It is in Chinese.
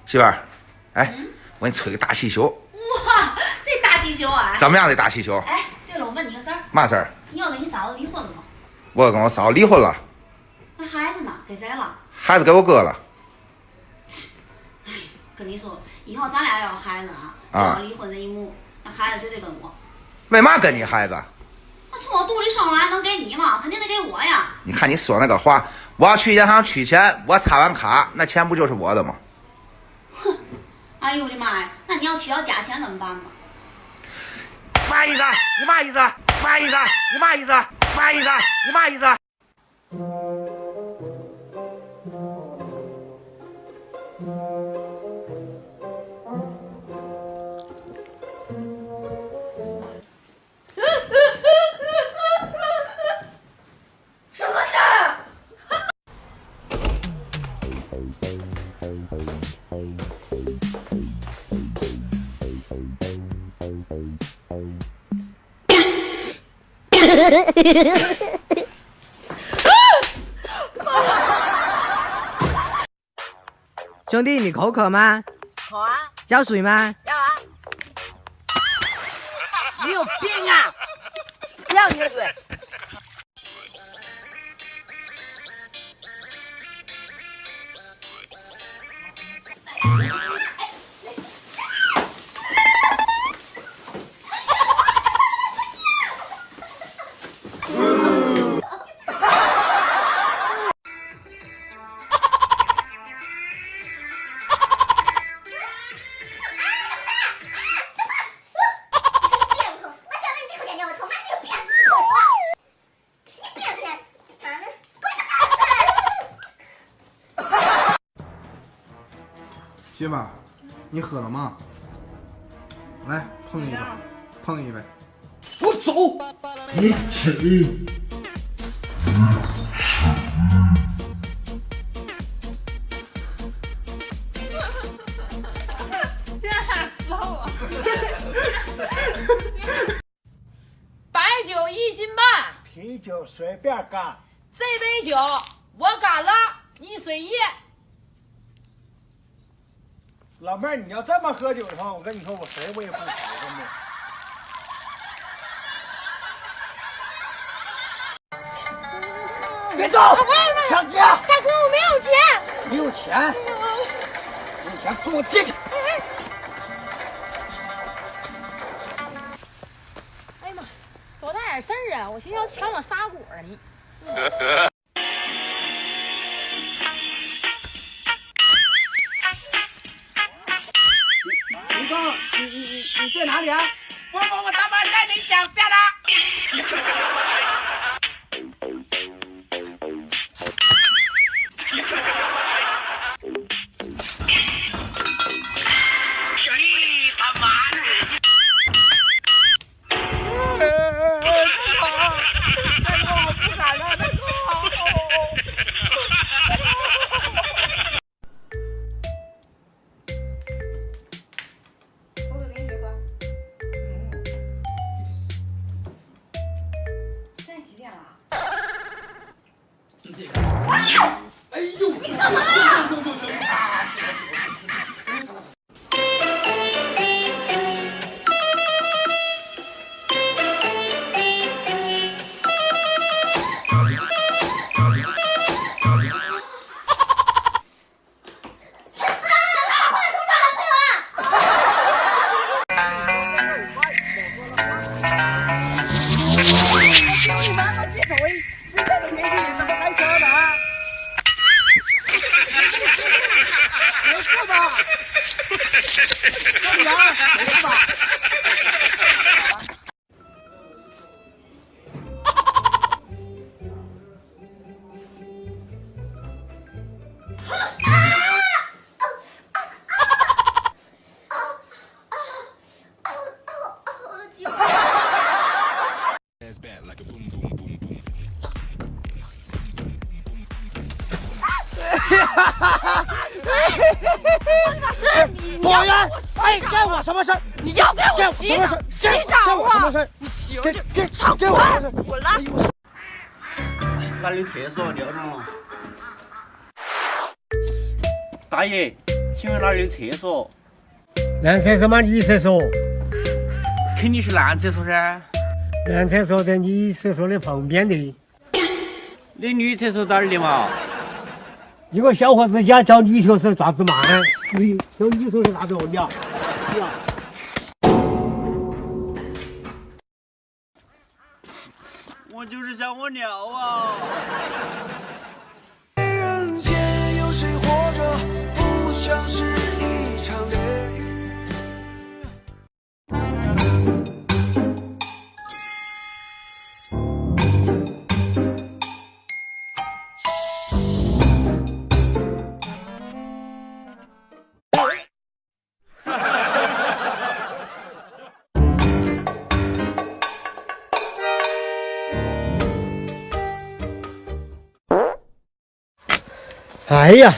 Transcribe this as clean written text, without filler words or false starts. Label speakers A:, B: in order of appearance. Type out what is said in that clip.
A: 媳妇儿，哎，我给你吹个大气球。
B: 哇，这大气球啊！
A: 怎么样？这大气球？
B: 哎，对了，我问你个事儿。
A: 嘛事儿？
B: 你要跟你嫂子离婚了吗？
A: 我跟我嫂子离婚了。
B: 那孩子呢？给谁了？
A: 孩子给我哥了。
B: 哎，跟你说，以后咱俩要孩子要离婚这一幕，那孩子绝对跟我。
A: 为嘛跟你孩子？
B: 那从我肚里生出来能给你吗？肯定得给我呀。
A: 你看你说那个话，我要去银行取钱，我插完卡，那钱不就是我的吗？
B: 哼，哎呦我的妈呀！那你要取到假钱怎么办吧？
A: 嘛意思？你嘛意思？嘛意思？你嘛意思？嘛意思？你嘛意思？
B: 什么事儿？
C: 兄弟，你口渴吗？
D: 好啊，
C: 要水吗？
D: 要啊。你有病啊！不要你的水。
E: 媳妇儿，你喝了吗？来，碰一杯，碰一杯。我走。你起。
D: 白酒1斤半，
F: 啤酒随便干。
D: 这杯酒我干了，你随意。
F: 老妹儿，你要这么喝酒的话，我跟你说，我谁我也不陪，真的。别走！抢劫！
D: 大哥，我没有钱。
F: 你有钱？你有钱跟我进去！
D: 哎呀妈，多大点事儿啊！我寻思要抢我仨果呢。
F: 你刚，你在哪里啊？
G: 我他妈在你脚下的。咦，他妈的！大哥，我不敢了，大哥。
B: 我给你水喝。现在几点了？
F: 哎呦！
B: 你干嘛呀？
F: 你妈个鸡腿！现在的年轻人怎么开车呢？没事吧？小杨，没事吧？保安，哎，干我什么事儿？你要给我洗澡？洗澡啊！什么事儿？你洗给操给我！滚了！
H: 那你厕所留着吗？大爷，请问哪儿有厕所？
F: 男厕所吗？女厕所？
H: 肯定是男厕所噻。
F: 男厕所在女厕所的旁边的。
H: 你女厕所哪儿的嘛？
F: 一个小伙子家找女厕所爪子嘛？找女厕所啥子问题啊？
H: 我就是想我尿啊！
I: 人间有谁活着不像是一场炼狱？
F: 哎呀！